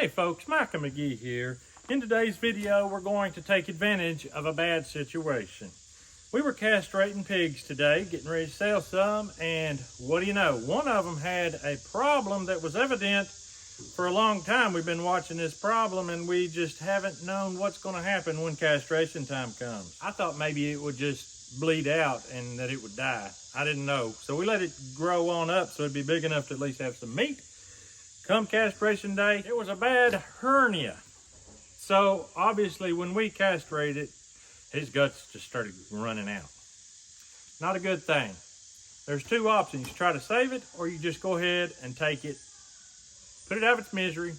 Hey folks, Micah McGee here. In today's video, we're going to take advantage of a bad situation. We were castrating pigs today, getting ready to sell some, and what do you know? One of them had a problem that was evident for a long time. We've been watching this problem and we just haven't known what's going to happen when castration time comes. I thought maybe it would just bleed out and that it would die. I didn't know. So we let it grow on up so it'd be big enough to at least have some meat. Come castration day, it was a bad hernia. So obviously when we castrated, his guts just started running out. Not a good thing. There's two options. You try to save it, or you just go ahead and take it, put it out of its misery.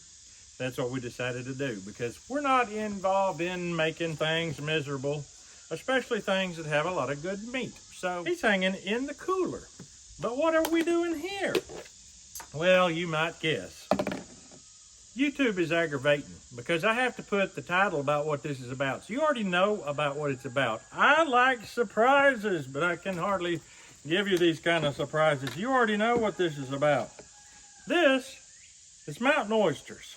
That's what we decided to do, because we're not involved in making things miserable, especially things that have a lot of good meat. So he's hanging in the cooler. But what are we doing here? Well, you might guess. YouTube is aggravating because I have to put the title about what this is about. So you already know about what it's about. I like surprises, but I can hardly give you these kind of surprises. You already know what this is about. This is mountain oysters.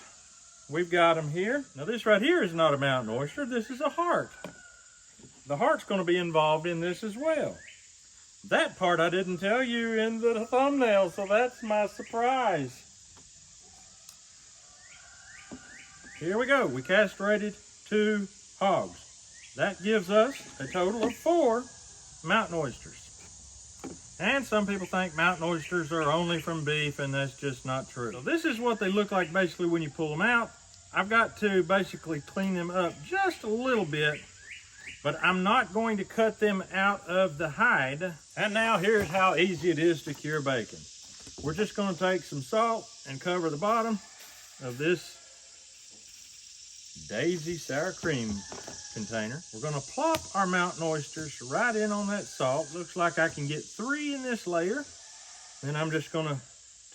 We've got them here. Now this right here is not a mountain oyster. This is a heart. The heart's going to be involved in this as well. That part I didn't tell you in the thumbnail, so that's my surprise. Here we go. We castrated 2 hogs. That gives us a total of 4 mountain oysters. And some people think mountain oysters are only from beef, and that's just not true. So this is what they look like basically when you pull them out. I've got to basically clean them up just a little bit, but I'm not going to cut them out of the hide. And now here's how easy it is to cure bacon. We're just going to take some salt and cover the bottom of this Daisy sour cream container. We're going to plop our mountain oysters right in on that salt. Looks like I can get 3 in this layer. Then I'm just going to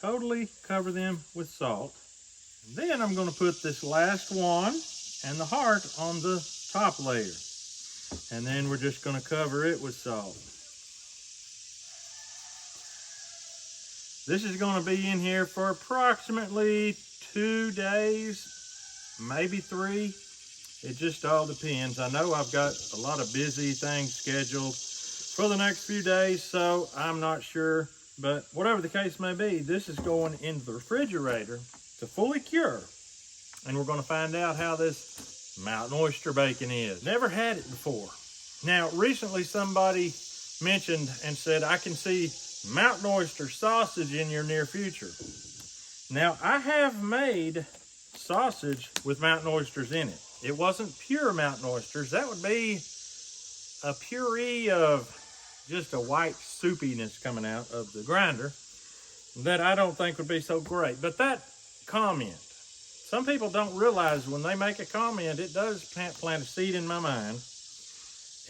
totally cover them with salt. And then I'm going to put this last one and the heart on the top layer. And then we're just going to cover it with salt. This is going to be in here for approximately 2 days. Maybe 3. It just all depends. I know I've got a lot of busy things scheduled for the next few days, so I'm not sure. But whatever the case may be, this is going into the refrigerator to fully cure. And we're going to find out how this mountain oyster bacon is. Never had it before. Now, recently somebody mentioned and said, I can see mountain oyster sausage in your near future. Now, I have made sausage with mountain oysters in it. It wasn't pure mountain oysters. That would be a puree of just a white soupiness coming out of the grinder that I don't think would be so great. But that comment, some people don't realize when they make a comment, it does plant a seed in my mind.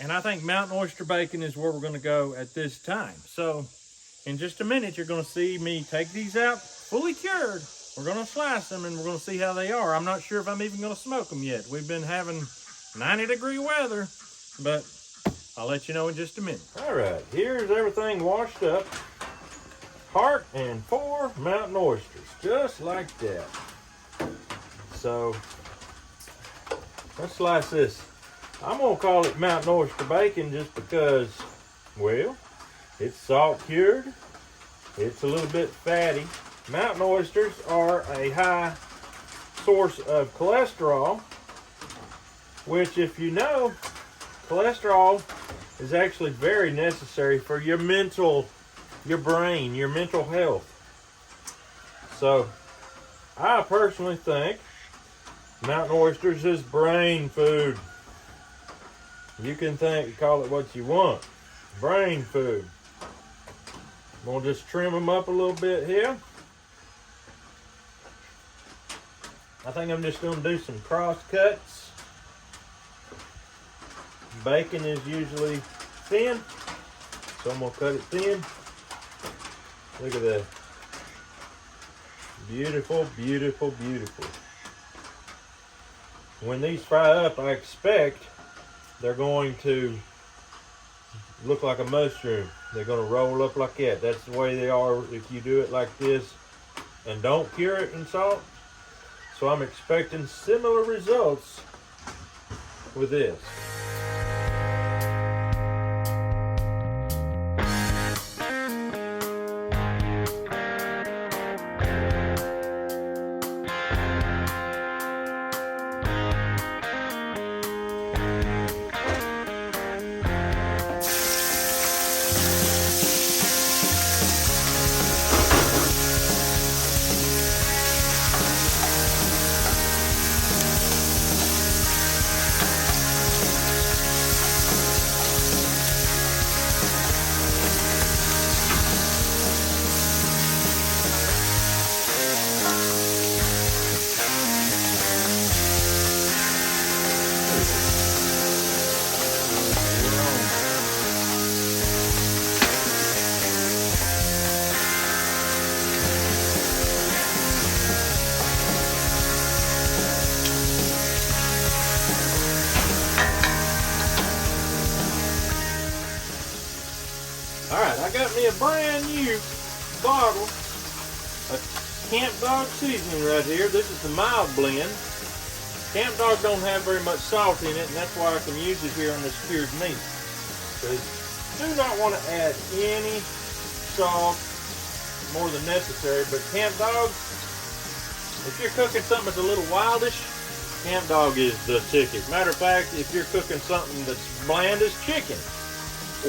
And I think mountain oyster bacon is where we're going to go at this time. So in just a minute, you're going to see me take these out fully cured. We're going to slice them and we're going to see how they are. I'm not sure if I'm even going to smoke them yet. We've been having 90-degree weather, but I'll let you know in just a minute. All right, here's everything washed up. Heart and 4 mountain oysters, just like that. So let's slice this. I'm going to call it mountain oyster bacon just because, well, it's salt cured. It's a little bit fatty. Mountain oysters are a high source of cholesterol, which, if you know, cholesterol is actually very necessary for your brain, your mental health. So I personally think mountain oysters is brain food. You can call it what you want. Brain food. I'm going to just trim them up a little bit here. I think I'm just going to do some cross cuts. Bacon is usually thin, so I'm going to cut it thin. Look at that. Beautiful, beautiful, beautiful. When these fry up, I expect they're going to look like a mushroom. They're going to roll up like that. That's the way they are if you do it like this and don't cure it in salt. So I'm expecting similar results with this. Alright, I got me a brand new bottle of Camp Dog seasoning right here. This is the mild blend. Camp Dog don't have very much salt in it, and that's why I can use it here on this cured meat. Because do not want to add any salt more than necessary, but Camp Dog, if you're cooking something that's a little wildish, Camp Dog is the ticket. Matter of fact, if you're cooking something that's bland as chicken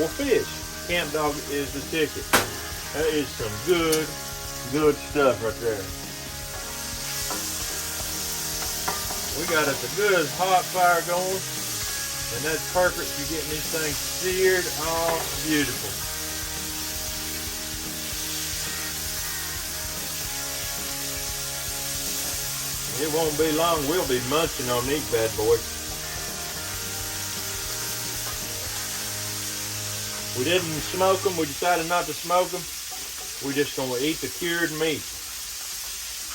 or fish, Camp Dog is the ticket. That is some good stuff right there. We got us a good hot fire going, and that's perfect for getting these things seared off beautiful. It won't be long, we'll be munching on these bad boys. We didn't smoke them. We decided not to smoke them. We're just going to eat the cured meat.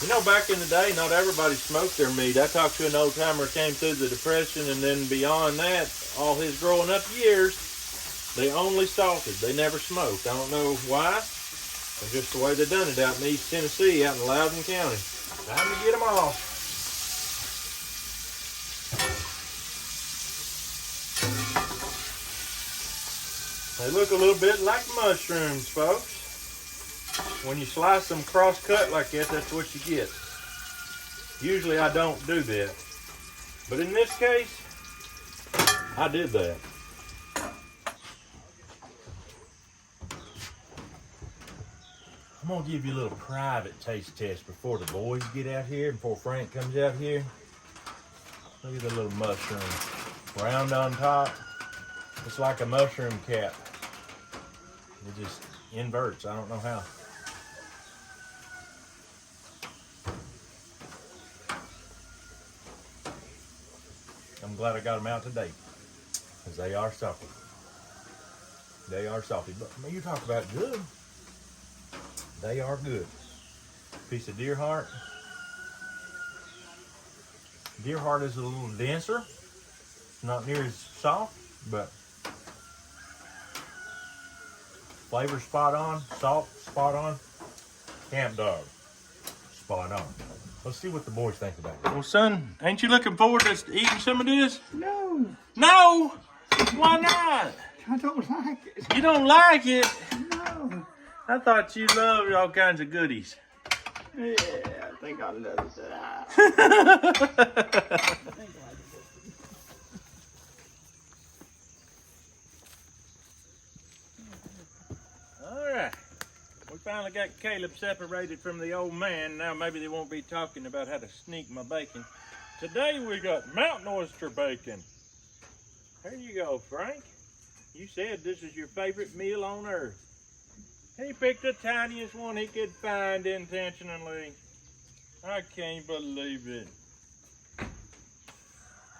You know, back in the day, not everybody smoked their meat. I talked to an old timer who came through the Depression, and then beyond that, all his growing up years, they only salted. They never smoked. I don't know why. It's just the way they done it out in East Tennessee, out in Loudoun County. Time to get them off. They look a little bit like mushrooms, folks. When you slice them cross-cut like that, that's what you get. Usually I don't do that. But in this case, I did that. I'm going to give you a little private taste test before the boys get out here, before Frank comes out here. Look at the little mushroom. Round on top. It's like a mushroom cap. It just inverts. I don't know how. I'm glad I got them out today, because they are salty. They are salty. But when you talk about good, they are good. Piece of deer heart. Deer heart is a little denser. Not near as soft, but flavor spot on, salt spot on, Camp Dog spot on. Let's see what the boys think about it. Well, son, ain't you looking forward to eating some of this? No. No? Why not? I don't like it. You don't like it? No. I thought you loved all kinds of goodies. Yeah, I think I love that. Alright, we finally got Caleb separated from the old man. Now maybe they won't be talking about how to sneak my bacon. Today we got mountain oyster bacon. There you go, Frank. You said this is your favorite meal on earth. He picked the tiniest one he could find intentionally. I can't believe it.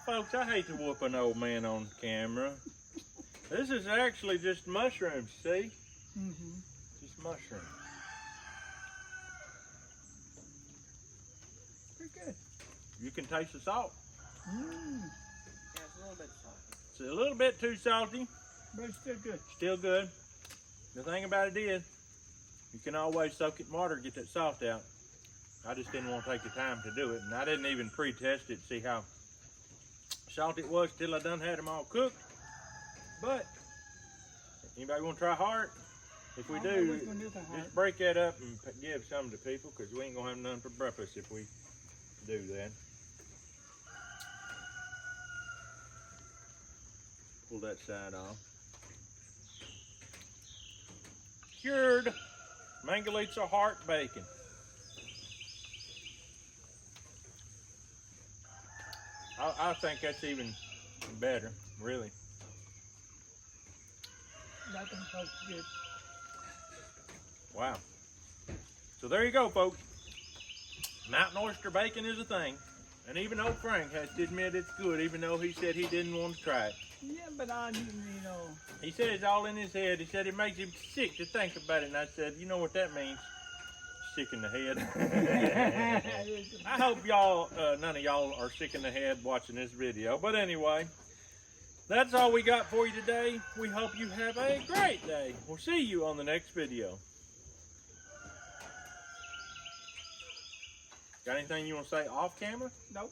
Folks, I hate to whoop an old man on camera. This is actually just mushrooms, see? Mm-hmm. Just mushrooms. Pretty good. You can taste the salt. Yeah, it's a little bit salty. It's a little bit too salty. But it's still good. Still good. The thing about it is, you can always soak it in water and get that salt out. I just didn't want to take the time to do it. And I didn't even pre-test it to see how salty it was till I done had them all cooked. But, anybody want to try heart? If we do, just break that up and give some to people, because we ain't going to have none for breakfast if we do that. Pull that side off. Cured Mangalitsa heart bacon. I think that's even better, really. That one tastes good. Wow. So there you go, folks. Mountain oyster bacon is a thing. And even old Frank has to admit it's good, even though he said he didn't want to try it. Yeah, but I didn't, you know. He said it's all in his head. He said it makes him sick to think about it. And I said, you know what that means? Sick in the head. I hope y'all, none of y'all are sick in the head watching this video. But anyway, that's all we got for you today. We hope you have a great day. We'll see you on the next video. Got anything you want to say off camera? Nope.